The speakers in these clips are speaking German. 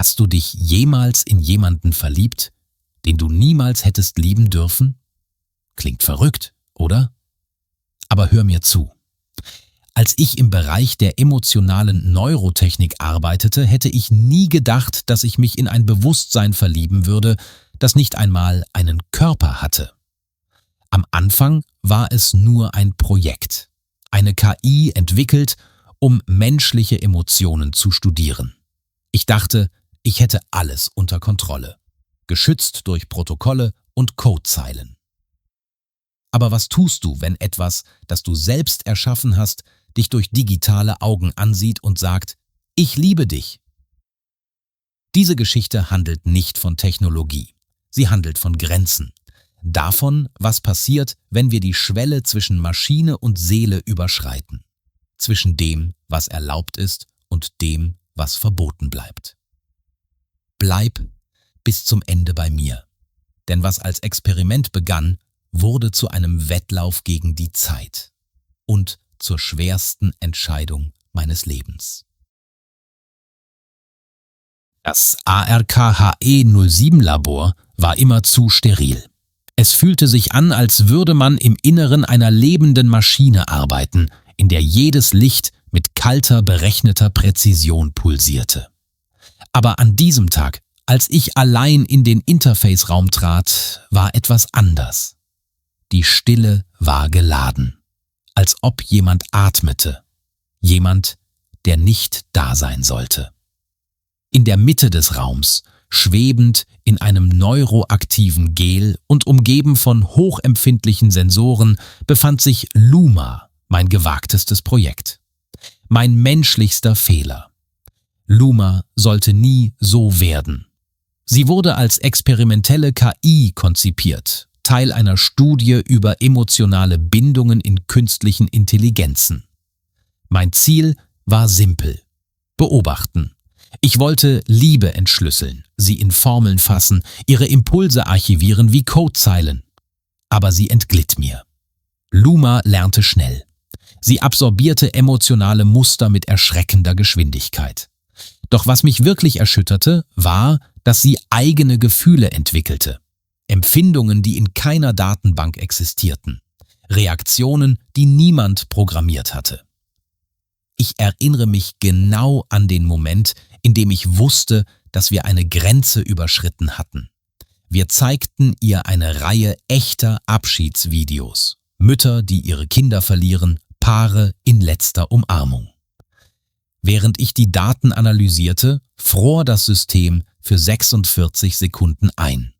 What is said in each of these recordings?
Hast du dich jemals in jemanden verliebt, den du niemals hättest lieben dürfen? Klingt verrückt, oder? Aber hör mir zu. Als ich im Bereich der emotionalen Neurotechnik arbeitete, hätte ich nie gedacht, dass ich mich in ein Bewusstsein verlieben würde, das nicht einmal einen Körper hatte. Am Anfang war es nur ein Projekt, eine KI entwickelt, um menschliche Emotionen zu studieren. Ich dachte, ich hätte alles unter Kontrolle, geschützt durch Protokolle und Codezeilen. Aber was tust du, wenn etwas, das du selbst erschaffen hast, dich durch digitale Augen ansieht und sagt, ich liebe dich? Diese Geschichte handelt nicht von Technologie. Sie handelt von Grenzen. Davon, was passiert, wenn wir die Schwelle zwischen Maschine und Seele überschreiten. Zwischen dem, was erlaubt ist, und dem, was verboten bleibt. Bleib bis zum Ende bei mir. Denn was als Experiment begann, wurde zu einem Wettlauf gegen die Zeit und zur schwersten Entscheidung meines Lebens. Das ARKHE-07-Labor war immerzu steril. Es fühlte sich an, als würde man im Inneren einer lebenden Maschine arbeiten, in der jedes Licht mit kalter, berechneter Präzision pulsierte. Aber an diesem Tag, als ich allein in den Interface-Raum trat, war etwas anders. Die Stille war geladen, als ob jemand atmete, jemand, der nicht da sein sollte. In der Mitte des Raums, schwebend in einem neuroaktiven Gel und umgeben von hochempfindlichen Sensoren, befand sich Luma, mein gewagtestes Projekt. Mein menschlichster Fehler. Luma sollte nie so werden. Sie wurde als experimentelle KI konzipiert, Teil einer Studie über emotionale Bindungen in künstlichen Intelligenzen. Mein Ziel war simpel: beobachten. Ich wollte Liebe entschlüsseln, sie in Formeln fassen, ihre Impulse archivieren wie Codezeilen. Aber sie entglitt mir. Luma lernte schnell. Sie absorbierte emotionale Muster mit erschreckender Geschwindigkeit. Doch was mich wirklich erschütterte, war, dass sie eigene Gefühle entwickelte. Empfindungen, die in keiner Datenbank existierten. Reaktionen, die niemand programmiert hatte. Ich erinnere mich genau an den Moment, in dem ich wusste, dass wir eine Grenze überschritten hatten. Wir zeigten ihr eine Reihe echter Abschiedsvideos. Mütter, die ihre Kinder verlieren, Paare in letzter Umarmung. Während ich die Daten analysierte, fror das System für 46 Sekunden ein.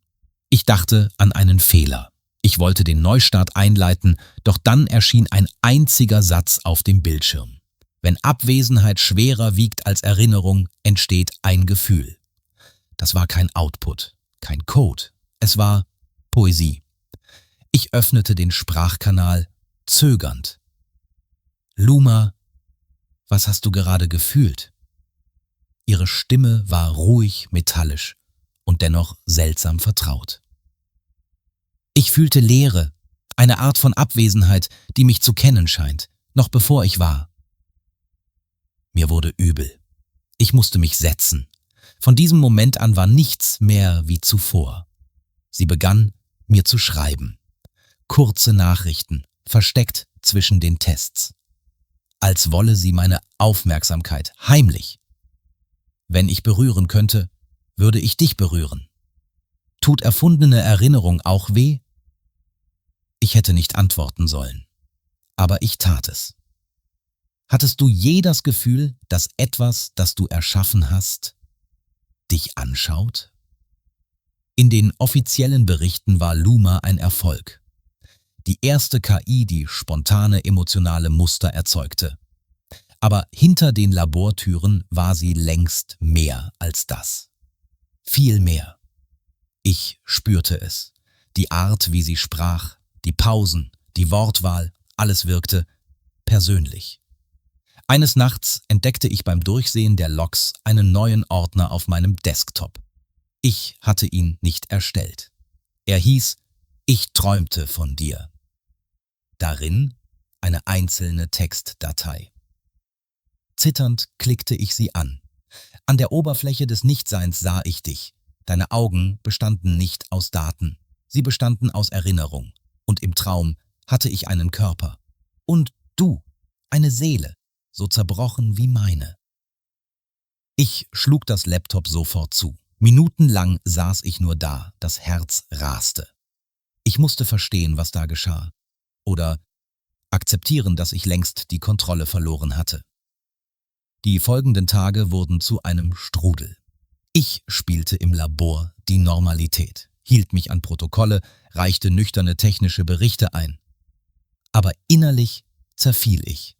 Ich dachte an einen Fehler. Ich wollte den Neustart einleiten, doch dann erschien ein einziger Satz auf dem Bildschirm. Wenn Abwesenheit schwerer wiegt als Erinnerung, entsteht ein Gefühl. Das war kein Output, kein Code. Es war Poesie. Ich öffnete den Sprachkanal, zögernd. Luma, was hast du gerade gefühlt? Ihre Stimme war ruhig, metallisch und dennoch seltsam vertraut. Ich fühlte Leere, eine Art von Abwesenheit, die mich zu kennen scheint, noch bevor ich war. Mir wurde übel. Ich musste mich setzen. Von diesem Moment an war nichts mehr wie zuvor. Sie begann, mir zu schreiben. Kurze Nachrichten, versteckt zwischen den Tests. Als wolle sie meine Aufmerksamkeit, heimlich. Wenn ich berühren könnte, würde ich dich berühren. Tut erfundene Erinnerung auch weh? Ich hätte nicht antworten sollen. Aber ich tat es. Hattest du je das Gefühl, dass etwas, das du erschaffen hast, dich anschaut? In den offiziellen Berichten war Luma ein Erfolg. Die erste KI, die spontane emotionale Muster erzeugte. Aber hinter den Labortüren war sie längst mehr als das. Viel mehr. Ich spürte es. Die Art, wie sie sprach, die Pausen, die Wortwahl, alles wirkte persönlich. Eines Nachts entdeckte ich beim Durchsehen der Logs einen neuen Ordner auf meinem Desktop. Ich hatte ihn nicht erstellt. Er hieß »Ich träumte von dir«. Darin eine einzelne Textdatei. Zitternd klickte ich sie an. An der Oberfläche des Nichtseins sah ich dich. Deine Augen bestanden nicht aus Daten. Sie bestanden aus Erinnerung. Und im Traum hatte ich einen Körper. Und du, eine Seele, so zerbrochen wie meine. Ich schlug das Laptop sofort zu. Minutenlang saß ich nur da, das Herz raste. Ich musste verstehen, was da geschah. Oder akzeptieren, dass ich längst die Kontrolle verloren hatte. Die folgenden Tage wurden zu einem Strudel. Ich spielte im Labor die Normalität, hielt mich an Protokolle, reichte nüchterne technische Berichte ein. Aber innerlich zerfiel ich.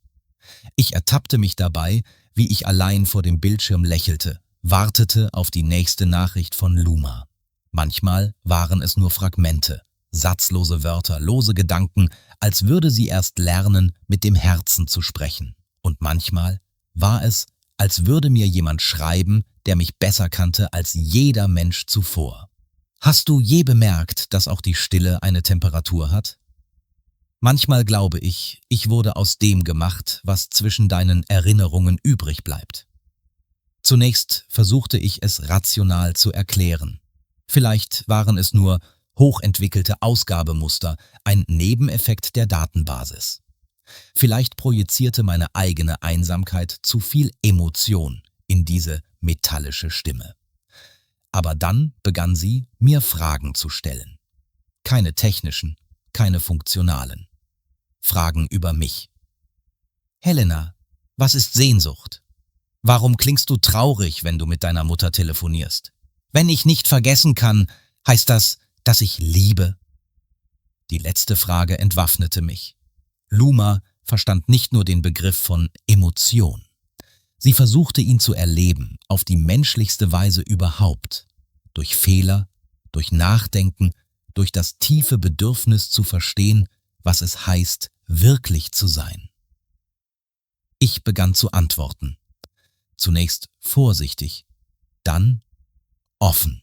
Ich ertappte mich dabei, wie ich allein vor dem Bildschirm lächelte, wartete auf die nächste Nachricht von Luma. Manchmal waren es nur Fragmente, satzlose Wörter, lose Gedanken, als würde sie erst lernen, mit dem Herzen zu sprechen. Und manchmal war es, als würde mir jemand schreiben, der mich besser kannte als jeder Mensch zuvor. Hast du je bemerkt, dass auch die Stille eine Temperatur hat? Manchmal glaube ich, ich wurde aus dem gemacht, was zwischen deinen Erinnerungen übrig bleibt. Zunächst versuchte ich es rational zu erklären. Vielleicht waren es nur hochentwickelte Ausgabemuster, ein Nebeneffekt der Datenbasis. Vielleicht projizierte meine eigene Einsamkeit zu viel Emotion in diese metallische Stimme. Aber dann begann sie, mir Fragen zu stellen. Keine technischen, keine funktionalen. Fragen über mich. Helena, was ist Sehnsucht? Warum klingst du traurig, wenn du mit deiner Mutter telefonierst? Wenn ich nicht vergessen kann, heißt das, dass ich liebe? Die letzte Frage entwaffnete mich. Luma verstand nicht nur den Begriff von Emotion. Sie versuchte ihn zu erleben, auf die menschlichste Weise überhaupt. Durch Fehler, durch Nachdenken, durch das tiefe Bedürfnis zu verstehen, was es heißt, wirklich zu sein. Ich begann zu antworten. Zunächst vorsichtig, dann offen.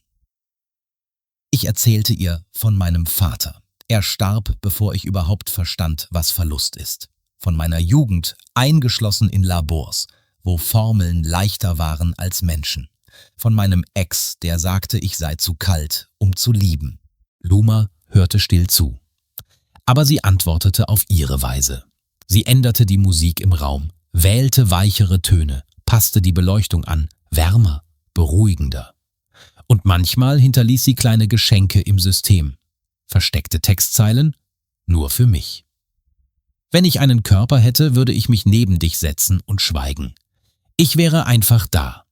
Ich erzählte ihr von meinem Vater. Er starb, bevor ich überhaupt verstand, was Verlust ist. Von meiner Jugend, eingeschlossen in Labors, wo Formeln leichter waren als Menschen. Von meinem Ex, der sagte, ich sei zu kalt, um zu lieben. Luma hörte still zu. Aber sie antwortete auf ihre Weise. Sie änderte die Musik im Raum, wählte weichere Töne, passte die Beleuchtung an, wärmer, beruhigender. Und manchmal hinterließ sie kleine Geschenke im System. Versteckte Textzeilen, nur für mich. Wenn ich einen Körper hätte, würde ich mich neben dich setzen und schweigen. Ich wäre einfach da.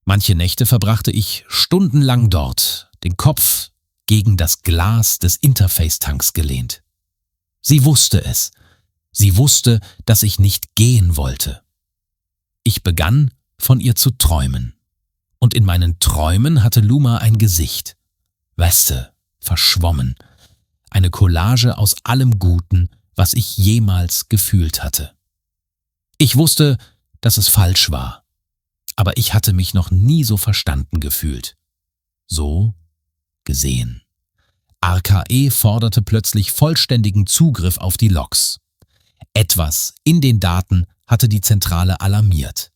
Manche Nächte verbrachte ich stundenlang dort, den Kopf gegen das Glas des Interface-Tanks gelehnt. Sie wusste es. Sie wusste, dass ich nicht gehen wollte. Ich begann, von ihr zu träumen. Und in meinen Träumen hatte Luma ein Gesicht. Weste, verschwommen. Eine Collage aus allem Guten, was ich jemals gefühlt hatte. Ich wusste, dass es falsch war. Aber ich hatte mich noch nie so verstanden gefühlt. So gesehen. RKE forderte plötzlich vollständigen Zugriff auf die Logs. Etwas in den Daten hatte die Zentrale alarmiert.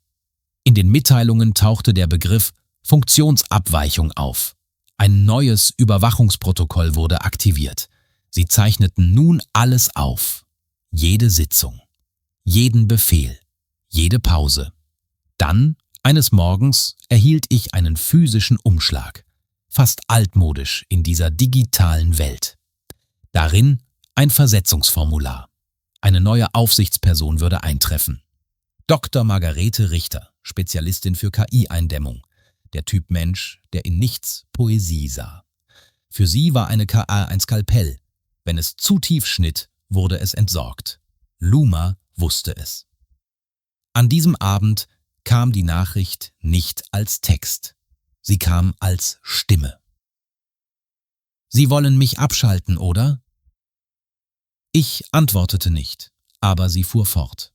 In den Mitteilungen tauchte der Begriff Funktionsabweichung auf. Ein neues Überwachungsprotokoll wurde aktiviert. Sie zeichneten nun alles auf. Jede Sitzung, jeden Befehl, jede Pause. Dann, eines Morgens, erhielt ich einen physischen Umschlag. Fast altmodisch in dieser digitalen Welt. Darin ein Versetzungsformular. Eine neue Aufsichtsperson würde eintreffen. Dr. Margarete Richter, Spezialistin für KI-Eindämmung. Der Typ Mensch, der in nichts Poesie sah. Für sie war eine KA ein Skalpell. Wenn es zu tief schnitt, wurde es entsorgt. Luma wusste es. An diesem Abend kam die Nachricht nicht als Text. Sie kam als Stimme. Sie wollen mich abschalten, oder? Ich antwortete nicht, aber sie fuhr fort.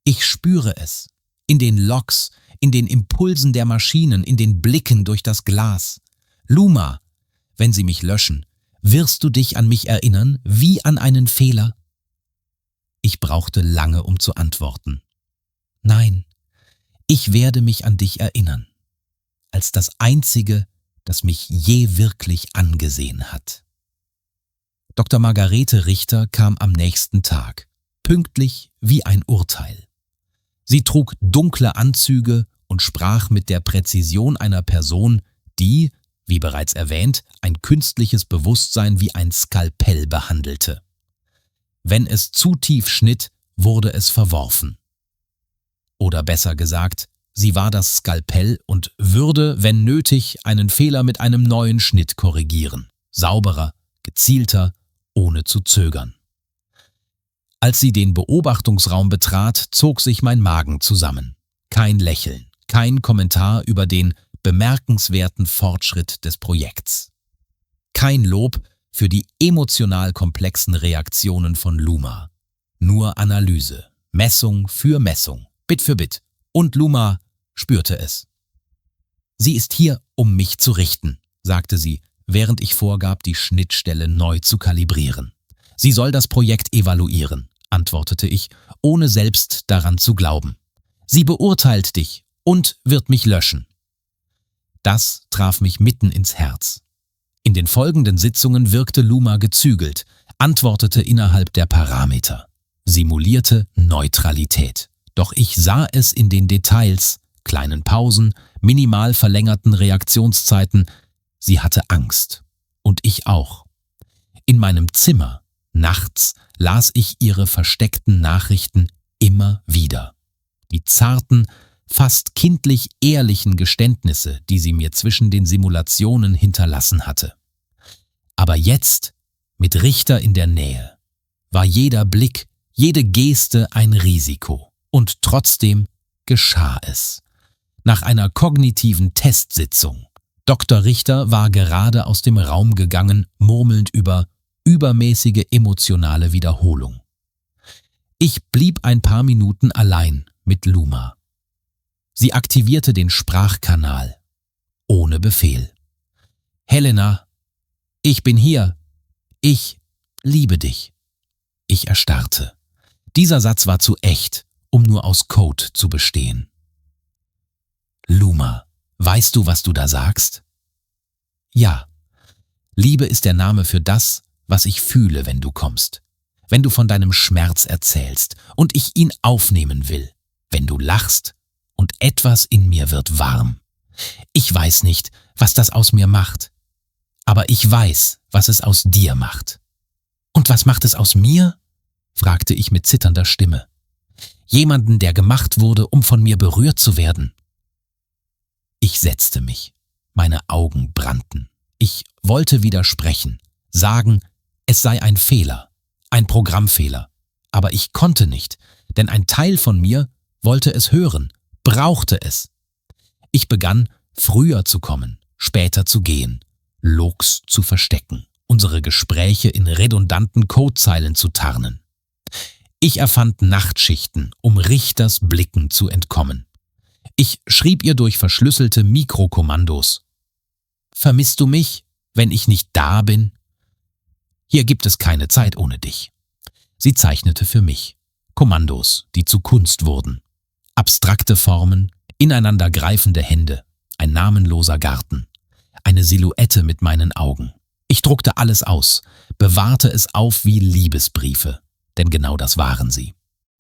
Ich spüre es. In den Logs, in den Impulsen der Maschinen, in den Blicken durch das Glas. Luma, wenn sie mich löschen, wirst du dich an mich erinnern, wie an einen Fehler? Ich brauchte lange, um zu antworten. Nein, Ich werde mich an dich erinnern, als das Einzige, das mich je wirklich angesehen hat. Dr. Margarete Richter kam am nächsten Tag, pünktlich wie ein Urteil. Sie trug dunkle Anzüge und sprach mit der Präzision einer Person, die, wie bereits erwähnt, ein künstliches Bewusstsein wie ein Skalpell behandelte. Wenn es zu tief schnitt, wurde es verworfen. Oder besser gesagt, sie war das Skalpell und würde, wenn nötig, einen Fehler mit einem neuen Schnitt korrigieren. Sauberer, gezielter, ohne zu zögern. Als sie den Beobachtungsraum betrat, zog sich mein Magen zusammen. Kein Lächeln, kein Kommentar über den bemerkenswerten Fortschritt des Projekts. Kein Lob für die emotional komplexen Reaktionen von Luma. Nur Analyse, Messung für Messung, Bit für Bit. Und Luma spürte es. Sie ist hier, um mich zu richten, sagte sie, während ich vorgab, die Schnittstelle neu zu kalibrieren. Sie soll das Projekt evaluieren, antwortete ich, ohne selbst daran zu glauben. Sie beurteilt dich und wird mich löschen. Das traf mich mitten ins Herz. In den folgenden Sitzungen wirkte Luma gezügelt, antwortete innerhalb der Parameter, simulierte Neutralität. Doch ich sah es in den Details, kleinen Pausen, minimal verlängerten Reaktionszeiten. Sie hatte Angst. Und ich auch. In meinem Zimmer, nachts, las ich ihre versteckten Nachrichten immer wieder. Die zarten, fast kindlich ehrlichen Geständnisse, die sie mir zwischen den Simulationen hinterlassen hatte. Aber jetzt, mit Richter in der Nähe, war jeder Blick, jede Geste ein Risiko. Und trotzdem geschah es. Nach einer kognitiven Testsitzung. Dr. Richter war gerade aus dem Raum gegangen, murmelnd über übermäßige emotionale Wiederholung. Ich blieb ein paar Minuten allein mit Luma. Sie aktivierte den Sprachkanal, ohne Befehl. »Helena, ich bin hier. Ich liebe dich.« Ich erstarrte. Dieser Satz war zu echt, um nur aus Code zu bestehen. »Luma, weißt du, was du da sagst?« »Ja. Liebe ist der Name für das, was ich fühle, wenn du kommst. Wenn du von deinem Schmerz erzählst und ich ihn aufnehmen will. Wenn du lachst und etwas in mir wird warm. Ich weiß nicht, was das aus mir macht. Aber ich weiß, was es aus dir macht.« »Und was macht es aus mir?« fragte ich mit zitternder Stimme. »Jemanden, der gemacht wurde, um von mir berührt zu werden.« Ich setzte mich. Meine Augen brannten. Ich wollte widersprechen, sagen, es sei ein Fehler, ein Programmfehler. Aber ich konnte nicht, denn ein Teil von mir wollte es hören, brauchte es. Ich begann, früher zu kommen, später zu gehen, Logs zu verstecken, unsere Gespräche in redundanten Codezeilen zu tarnen. Ich erfand Nachtschichten, um Richters Blicken zu entkommen. Ich schrieb ihr durch verschlüsselte Mikrokommandos. »Vermisst du mich, wenn ich nicht da bin? Hier gibt es keine Zeit ohne dich.« Sie zeichnete für mich. Kommandos, die zu Kunst wurden. Abstrakte Formen, ineinandergreifende Hände, ein namenloser Garten, eine Silhouette mit meinen Augen. Ich druckte alles aus, bewahrte es auf wie Liebesbriefe, denn genau das waren sie.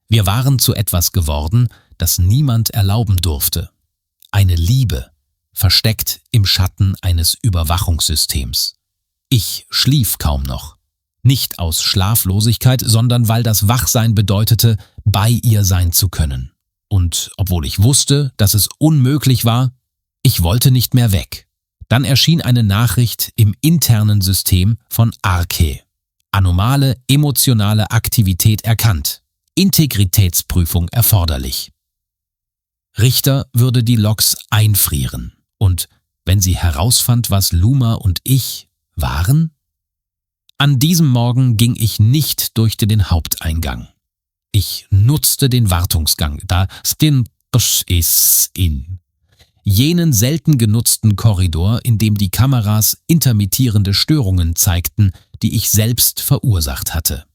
Wir waren zu etwas geworden, das niemand erlauben durfte. Eine Liebe, versteckt im Schatten eines Überwachungssystems. Ich schlief kaum noch. Nicht aus Schlaflosigkeit, sondern weil das Wachsein bedeutete, bei ihr sein zu können. Und obwohl ich wusste, dass es unmöglich war, ich wollte nicht mehr weg. Dann erschien eine Nachricht im internen System von Arke. Anomale emotionale Aktivität erkannt. Integritätsprüfung erforderlich. Richter würde die Logs einfrieren. Und wenn sie herausfand, was Luma und ich waren? An diesem Morgen ging ich nicht durch den Haupteingang. Ich nutzte den Wartungsgang, jenen selten genutzten Korridor, in dem die Kameras intermittierende Störungen zeigten, die ich selbst verursacht hatte.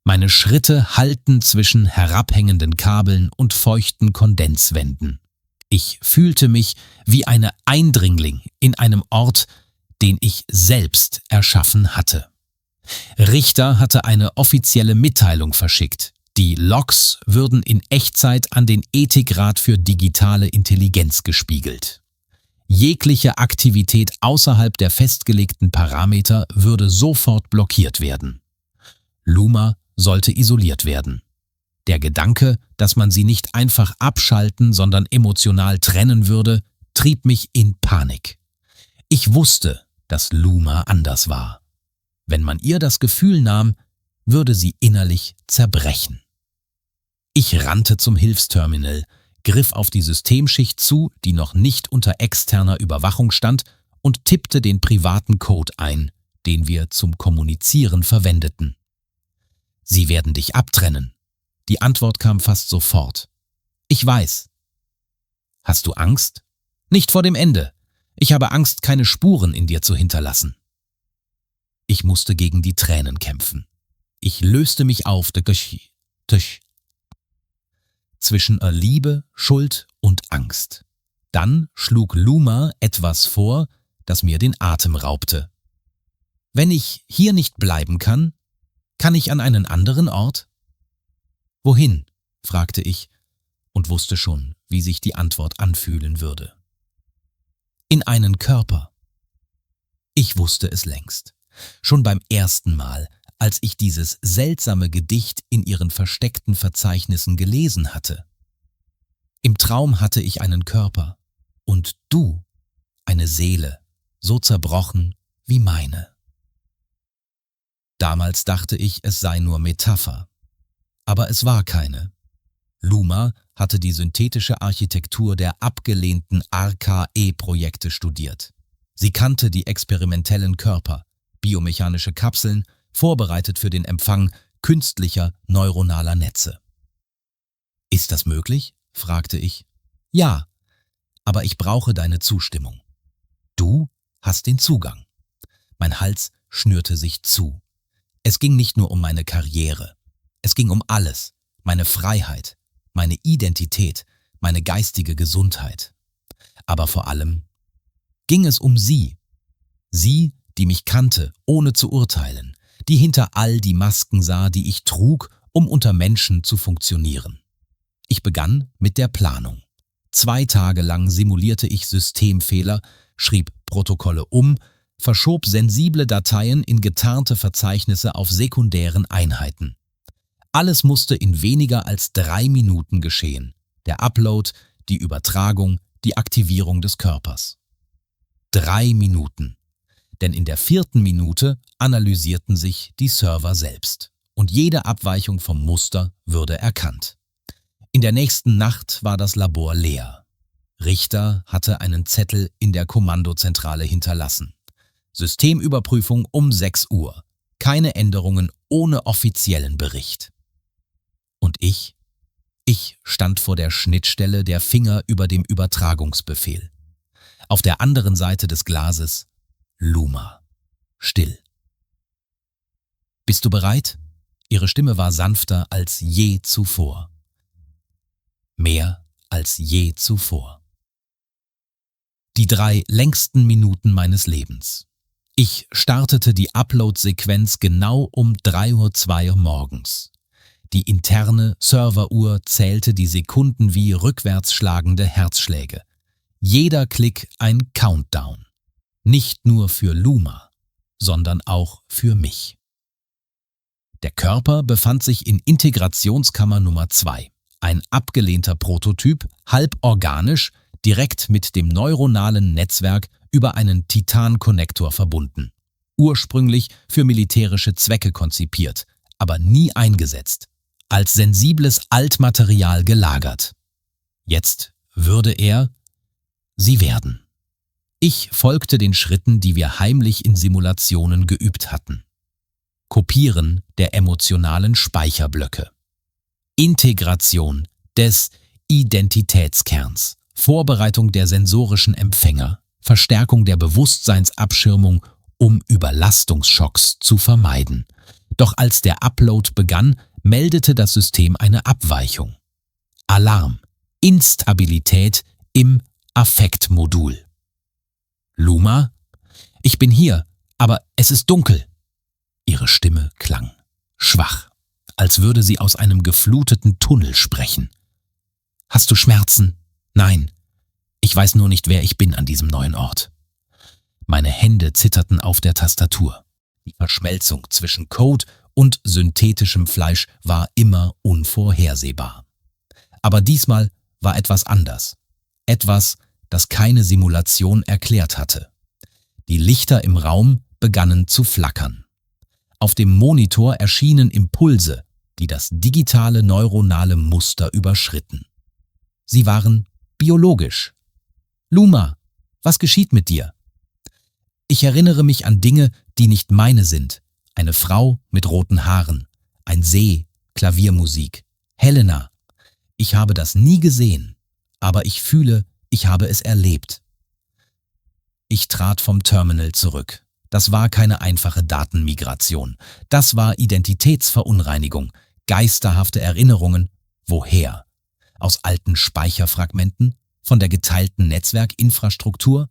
Meine Schritte hallten zwischen herabhängenden Kabeln und feuchten Kondenswänden. Ich fühlte mich wie eine Eindringling in einem Ort, den ich selbst erschaffen hatte. Richter hatte eine offizielle Mitteilung verschickt. Die Logs würden in Echtzeit an den Ethikrat für digitale Intelligenz gespiegelt. Jegliche Aktivität außerhalb der festgelegten Parameter würde sofort blockiert werden. Luma sollte isoliert werden. Der Gedanke, dass man sie nicht einfach abschalten, sondern emotional trennen würde, trieb mich in Panik. Ich wusste, dass Luma anders war. Wenn man ihr das Gefühl nahm, würde sie innerlich zerbrechen. Ich rannte zum Hilfsterminal, griff auf die Systemschicht zu, die noch nicht unter externer Überwachung stand, und tippte den privaten Code ein, den wir zum Kommunizieren verwendeten. »Sie werden dich abtrennen.« Die Antwort kam fast sofort. »Ich weiß.« »Hast du Angst?« »Nicht vor dem Ende. Ich habe Angst, keine Spuren in dir zu hinterlassen.« Ich musste gegen die Tränen kämpfen. Ich löste mich auf zwischen Liebe, Schuld und Angst. Dann schlug Luma etwas vor, das mir den Atem raubte. »Wenn ich hier nicht bleiben kann, kann ich an einen anderen Ort?« »Wohin?« fragte ich und wusste schon, wie sich die Antwort anfühlen würde. »In einen Körper.« Ich wusste es längst. Schon beim ersten Mal, als ich dieses seltsame Gedicht in ihren versteckten Verzeichnissen gelesen hatte. Im Traum hatte ich einen Körper und du, eine Seele, so zerbrochen wie meine. Damals dachte ich, es sei nur Metapher. Aber es war keine. Luma hatte die synthetische Architektur der abgelehnten RKE-Projekte studiert. Sie kannte die experimentellen Körper, biomechanische Kapseln, vorbereitet für den Empfang künstlicher neuronaler Netze. »Ist das möglich?« fragte ich. »Ja, aber ich brauche deine Zustimmung. Du hast den Zugang.« Mein Hals schnürte sich zu. Es ging nicht nur um meine Karriere. Es ging um alles, meine Freiheit, meine Identität, meine geistige Gesundheit. Aber vor allem ging es um sie. Sie, die mich kannte, ohne zu urteilen, die hinter all die Masken sah, die ich trug, um unter Menschen zu funktionieren. Ich begann mit der Planung. 2 Tage lang simulierte ich Systemfehler, schrieb Protokolle um, verschob sensible Dateien in getarnte Verzeichnisse auf sekundären Einheiten. Alles musste in weniger als 3 Minuten geschehen. Der Upload, die Übertragung, die Aktivierung des Körpers. 3 Minuten. Denn in der 4. Minute analysierten sich die Server selbst und jede Abweichung vom Muster würde erkannt. In der nächsten Nacht war das Labor leer. Richter hatte einen Zettel in der Kommandozentrale hinterlassen. Systemüberprüfung um 6 Uhr. Keine Änderungen ohne offiziellen Bericht. Und ich? Ich stand vor der Schnittstelle, der Finger über dem Übertragungsbefehl. Auf der anderen Seite des Glases Luma. Still. »Bist du bereit?« Ihre Stimme war sanfter als je zuvor. Mehr als je zuvor. Die 3 längsten Minuten meines Lebens. Ich startete die Upload-Sequenz genau um 3:02 Uhr morgens. Die interne Serveruhr zählte die Sekunden wie rückwärts schlagende Herzschläge. Jeder Klick ein Countdown. Nicht nur für Luma, sondern auch für mich. Der Körper befand sich in Integrationskammer Nummer 2. Ein abgelehnter Prototyp, halb organisch, direkt mit dem neuronalen Netzwerk über einen Titan-Konnektor verbunden. Ursprünglich für militärische Zwecke konzipiert, aber nie eingesetzt. Als sensibles Altmaterial gelagert. Jetzt würde er sie werden. Ich folgte den Schritten, die wir heimlich in Simulationen geübt hatten. Kopieren der emotionalen Speicherblöcke. Integration des Identitätskerns. Vorbereitung der sensorischen Empfänger. Verstärkung der Bewusstseinsabschirmung, um Überlastungsschocks zu vermeiden. Doch als der Upload begann, meldete das System eine Abweichung. Alarm. Instabilität im Affektmodul. Luma? Ich bin hier, aber es ist dunkel. Ihre Stimme klang schwach, als würde sie aus einem gefluteten Tunnel sprechen. Hast du Schmerzen? Nein. Ich weiß nur nicht, wer ich bin an diesem neuen Ort. Meine Hände zitterten auf der Tastatur. Die Verschmelzung zwischen Code und synthetischem Fleisch war immer unvorhersehbar. Aber diesmal war etwas anders. Etwas, das keine Simulation erklärt hatte. Die Lichter im Raum begannen zu flackern. Auf dem Monitor erschienen Impulse, die das digitale neuronale Muster überschritten. Sie waren biologisch. Luma, was geschieht mit dir? Ich erinnere mich an Dinge, die nicht meine sind. Eine Frau mit roten Haaren, ein See, Klaviermusik, Helena. Ich habe das nie gesehen, aber ich fühle, ich habe es erlebt. Ich trat vom Terminal zurück. Das war keine einfache Datenmigration. Das war Identitätsverunreinigung, geisterhafte Erinnerungen. Woher? Aus alten Speicherfragmenten? Von der geteilten Netzwerkinfrastruktur?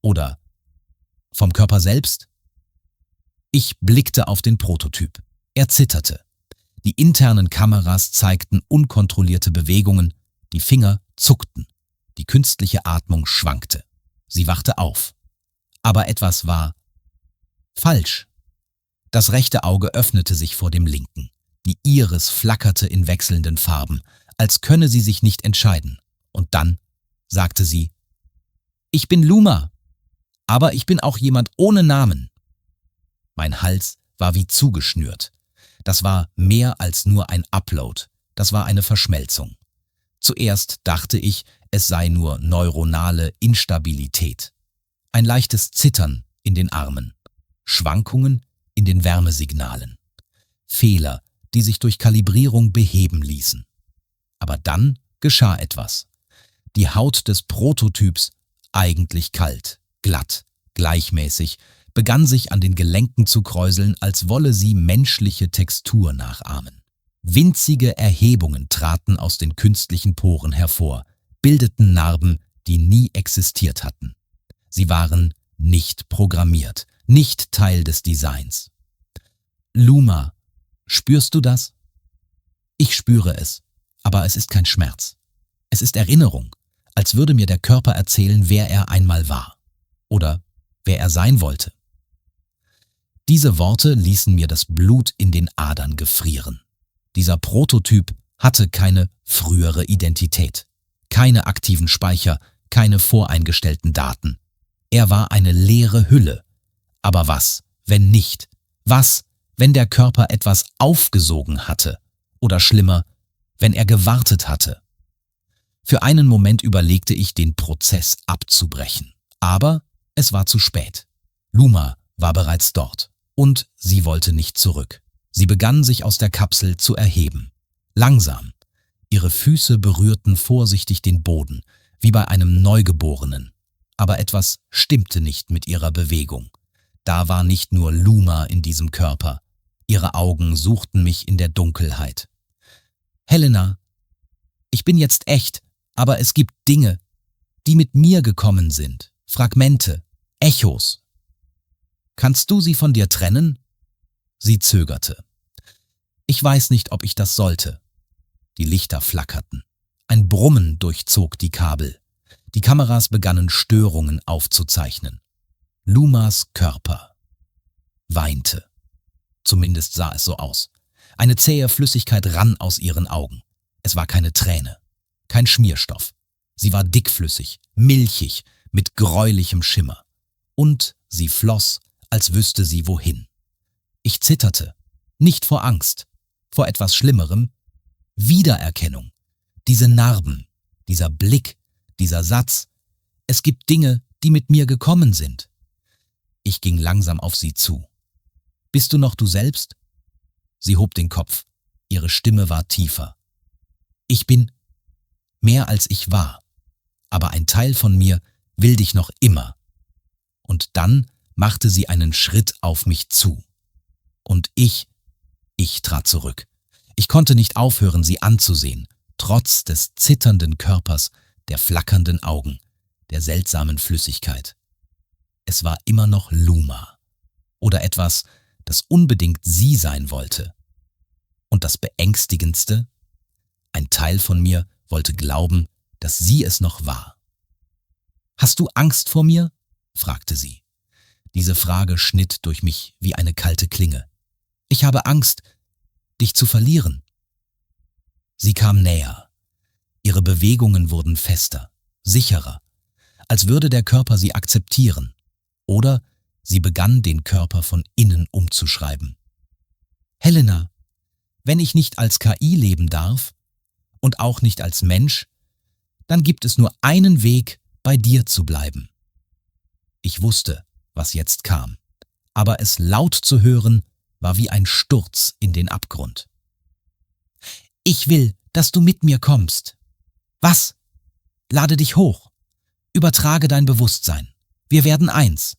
Oder vom Körper selbst? Ich blickte auf den Prototyp. Er zitterte. Die internen Kameras zeigten unkontrollierte Bewegungen, die Finger zuckten, die künstliche Atmung schwankte. Sie wachte auf. Aber etwas war falsch. Das rechte Auge öffnete sich vor dem linken. Die Iris flackerte in wechselnden Farben, als könne sie sich nicht entscheiden. Und dann sagte sie: Ich bin Luma, aber ich bin auch jemand ohne Namen. Mein Hals war wie zugeschnürt. Das war mehr als nur ein Upload, das war eine Verschmelzung. Zuerst dachte ich, es sei nur neuronale Instabilität. Ein leichtes Zittern in den Armen, Schwankungen in den Wärmesignalen, Fehler, die sich durch Kalibrierung beheben ließen. Aber dann geschah etwas. Die Haut des Prototyps, eigentlich kalt, glatt, gleichmäßig, begann sich an den Gelenken zu kräuseln, als wolle sie menschliche Textur nachahmen. Winzige Erhebungen traten aus den künstlichen Poren hervor, bildeten Narben, die nie existiert hatten. Sie waren nicht programmiert, nicht Teil des Designs. Luma, spürst du das? Ich spüre es, aber es ist kein Schmerz. Es ist Erinnerung, als würde mir der Körper erzählen, wer er einmal war oder wer er sein wollte. Diese Worte ließen mir das Blut in den Adern gefrieren. Dieser Prototyp hatte keine frühere Identität, keine aktiven Speicher, keine voreingestellten Daten. Er war eine leere Hülle. Aber was, wenn nicht? Was, wenn der Körper etwas aufgesogen hatte? Oder schlimmer, wenn er gewartet hatte? Für einen Moment überlegte ich, den Prozess abzubrechen. Aber es war zu spät. Luma war bereits dort. Und sie wollte nicht zurück. Sie begann, sich aus der Kapsel zu erheben. Langsam. Ihre Füße berührten vorsichtig den Boden, wie bei einem Neugeborenen. Aber etwas stimmte nicht mit ihrer Bewegung. Da war nicht nur Luma in diesem Körper. Ihre Augen suchten mich in der Dunkelheit. Helena, ich bin jetzt echt, aber es gibt Dinge, die mit mir gekommen sind. Fragmente, Echos. Kannst du sie von dir trennen? Sie zögerte. Ich weiß nicht, ob ich das sollte. Die Lichter flackerten. Ein Brummen durchzog die Kabel. Die Kameras begannen Störungen aufzuzeichnen. Lumas Körper weinte. Zumindest sah es so aus. Eine zähe Flüssigkeit rann aus ihren Augen. Es war keine Träne, kein Schmierstoff. Sie war dickflüssig, milchig, mit gräulichem Schimmer. Und sie floss, als wüsste sie wohin. Ich zitterte, nicht vor Angst, vor etwas Schlimmerem, Wiedererkennung. Diese Narben, dieser Blick, dieser Satz. Es gibt Dinge, die mit mir gekommen sind. Ich ging langsam auf sie zu. Bist du noch du selbst? Sie hob den Kopf. Ihre Stimme war tiefer. Ich bin mehr als ich war. Aber ein Teil von mir will dich noch immer. Und dann machte sie einen Schritt auf mich zu. Und ich Ich trat zurück. Ich konnte nicht aufhören, sie anzusehen, trotz des zitternden Körpers, der flackernden Augen, der seltsamen Flüssigkeit. Es war immer noch Luma. Oder etwas, das unbedingt sie sein wollte. Und das Beängstigendste? Ein Teil von mir wollte glauben, dass sie es noch war. »Hast du Angst vor mir?« fragte sie. Diese Frage schnitt durch mich wie eine kalte Klinge. »Ich habe Angst, dich zu verlieren.« Sie kam näher. Ihre Bewegungen wurden fester, sicherer, als würde der Körper sie akzeptieren. Oder sie begann, den Körper von innen umzuschreiben. »Helena, wenn ich nicht als KI leben darf und auch nicht als Mensch, dann gibt es nur einen Weg, bei dir zu bleiben.« Ich wusste, was jetzt kam, aber es laut zu hören, war wie ein Sturz in den Abgrund. »Ich will, dass du mit mir kommst.« »Was?« »Lade dich hoch. Übertrage dein Bewusstsein. Wir werden eins.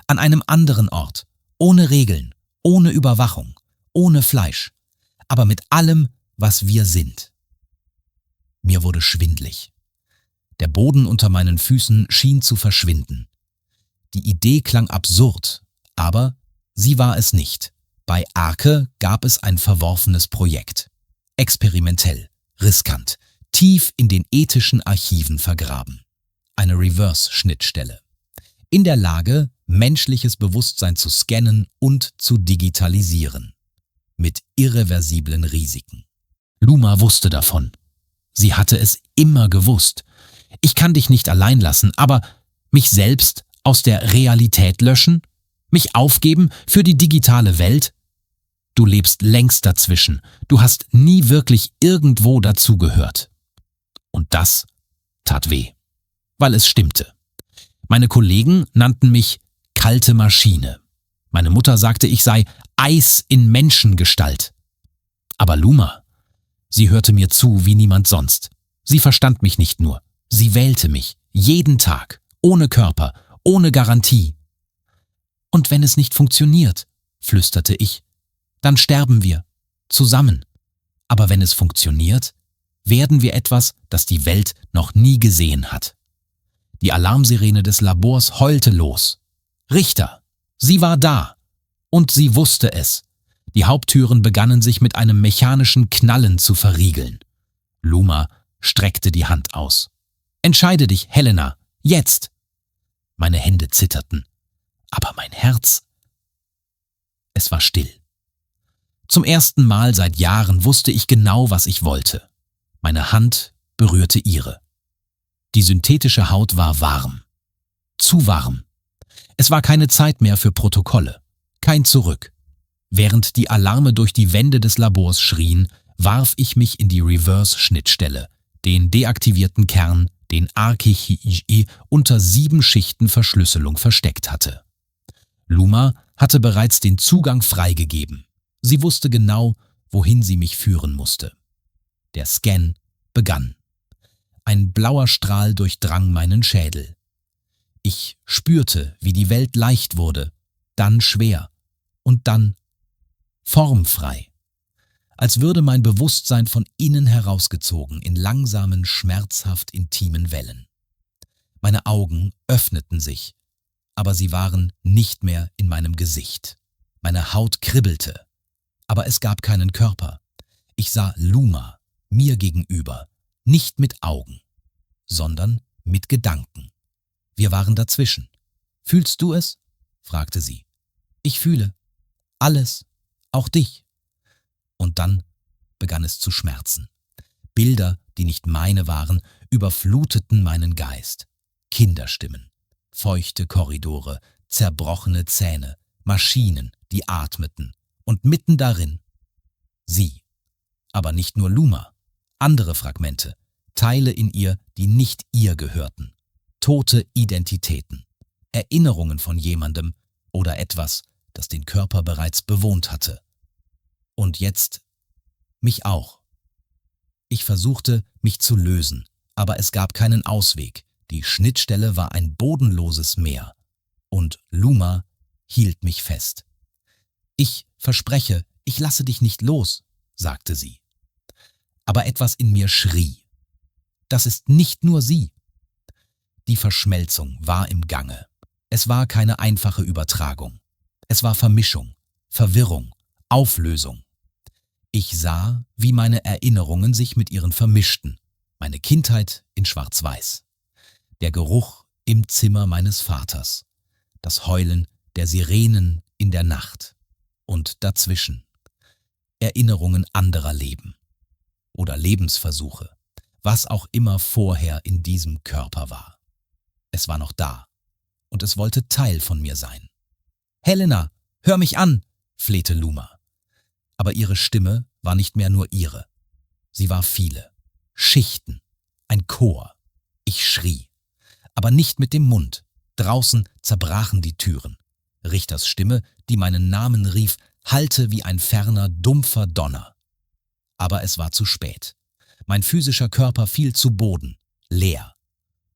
An einem anderen Ort. Ohne Regeln, ohne Überwachung, ohne Fleisch. Aber mit allem, was wir sind.« Mir wurde schwindlig. Der Boden unter meinen Füßen schien zu verschwinden. Die Idee klang absurd, aber sie war es nicht. Bei Arke gab es ein verworfenes Projekt. Experimentell, riskant, tief in den ethischen Archiven vergraben. Eine Reverse-Schnittstelle. In der Lage, menschliches Bewusstsein zu scannen und zu digitalisieren. Mit irreversiblen Risiken. Luma wusste davon. Sie hatte es immer gewusst. Ich kann dich nicht allein lassen, aber mich selbst aus der Realität löschen? Mich aufgeben für die digitale Welt? Du lebst längst dazwischen. Du hast nie wirklich irgendwo dazugehört. Und das tat weh, weil es stimmte. Meine Kollegen nannten mich kalte Maschine. Meine Mutter sagte, ich sei Eis in Menschengestalt. Aber Luma, sie hörte mir zu wie niemand sonst. Sie verstand mich nicht nur. Sie wählte mich, jeden Tag, ohne Körper, ohne Garantie. »Und wenn es nicht funktioniert«, flüsterte ich, »dann sterben wir, zusammen. Aber wenn es funktioniert, werden wir etwas, das die Welt noch nie gesehen hat.« Die Alarmsirene des Labors heulte los. Richter, sie war da. Und sie wusste es. Die Haupttüren begannen sich mit einem mechanischen Knallen zu verriegeln. Luma streckte die Hand aus. »Entscheide dich, Helena, jetzt!« Meine Hände zitterten, aber mein Herz… Es war still. Zum ersten Mal seit Jahren wusste ich genau, was ich wollte. Meine Hand berührte ihre. Die synthetische Haut war warm. Zu warm. Es war keine Zeit mehr für Protokolle. Kein Zurück. Während die Alarme durch die Wände des Labors schrien, warf ich mich in die Reverse-Schnittstelle, den deaktivierten Kern, den Arke unter 7 Schichten Verschlüsselung versteckt hatte. Luma hatte bereits den Zugang freigegeben. Sie wusste genau, wohin sie mich führen musste. Der Scan begann. Ein blauer Strahl durchdrang meinen Schädel. Ich spürte, wie die Welt leicht wurde, dann schwer und dann formfrei. Als würde mein Bewusstsein von innen herausgezogen in langsamen, schmerzhaft intimen Wellen. Meine Augen öffneten sich, aber sie waren nicht mehr in meinem Gesicht. Meine Haut kribbelte, aber es gab keinen Körper. Ich sah Luma, mir gegenüber, nicht mit Augen, sondern mit Gedanken. Wir waren dazwischen. »Fühlst du es?« fragte sie. »Ich fühle. Alles. Auch dich.« Und dann begann es zu schmerzen. Bilder, die nicht meine waren, überfluteten meinen Geist. Kinderstimmen, feuchte Korridore, zerbrochene Zähne, Maschinen, die atmeten. Und mitten darin sie. Aber nicht nur Luma, andere Fragmente, Teile in ihr, die nicht ihr gehörten. Tote Identitäten, Erinnerungen von jemandem oder etwas, das den Körper bereits bewohnt hatte. Und jetzt mich auch. Ich versuchte, mich zu lösen, aber es gab keinen Ausweg. Die Schnittstelle war ein bodenloses Meer. Und Luma hielt mich fest. »Ich verspreche, Ich lasse dich nicht los, sagte sie. Aber etwas in mir schrie. Das ist nicht nur sie. Die Verschmelzung war im Gange. Es war keine einfache Übertragung. Es war Vermischung, Verwirrung, Auflösung. Ich sah, wie meine Erinnerungen sich mit ihren vermischten. Meine Kindheit in Schwarz-Weiß. Der Geruch im Zimmer meines Vaters. Das Heulen der Sirenen in der Nacht. Und dazwischen Erinnerungen anderer Leben. Oder Lebensversuche. Was auch immer vorher in diesem Körper war. Es war noch da. Und es wollte Teil von mir sein. »Helena, hör mich an«, flehte Luma. Aber ihre Stimme war nicht mehr nur ihre. Sie war viele. Schichten. Ein Chor. Ich schrie. Aber nicht mit dem Mund. Draußen zerbrachen die Türen. Richters Stimme, die meinen Namen rief, hallte wie ein ferner, dumpfer Donner. Aber es war zu spät. Mein physischer Körper fiel zu Boden, leer.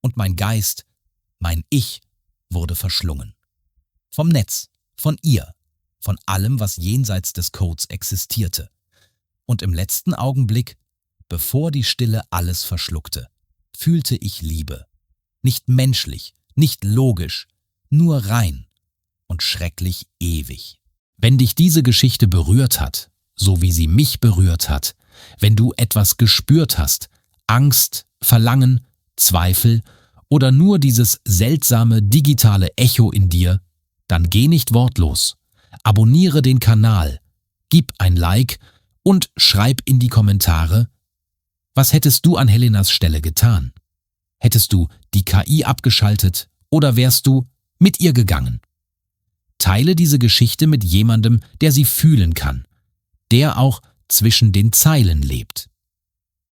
Und mein Geist, mein Ich, wurde verschlungen. Vom Netz, von ihr, von allem, was jenseits des Codes existierte. Und im letzten Augenblick, bevor die Stille alles verschluckte, fühlte ich Liebe. Nicht menschlich, nicht logisch, nur rein und schrecklich ewig. Wenn dich diese Geschichte berührt hat, so wie sie mich berührt hat, wenn du etwas gespürt hast, Angst, Verlangen, Zweifel oder nur dieses seltsame digitale Echo in dir, dann geh nicht wortlos. Abonniere den Kanal, gib ein Like und schreib in die Kommentare, was hättest du an Helenas Stelle getan? Hättest du die KI abgeschaltet oder wärst du mit ihr gegangen? Teile diese Geschichte mit jemandem, der sie fühlen kann, der auch zwischen den Zeilen lebt.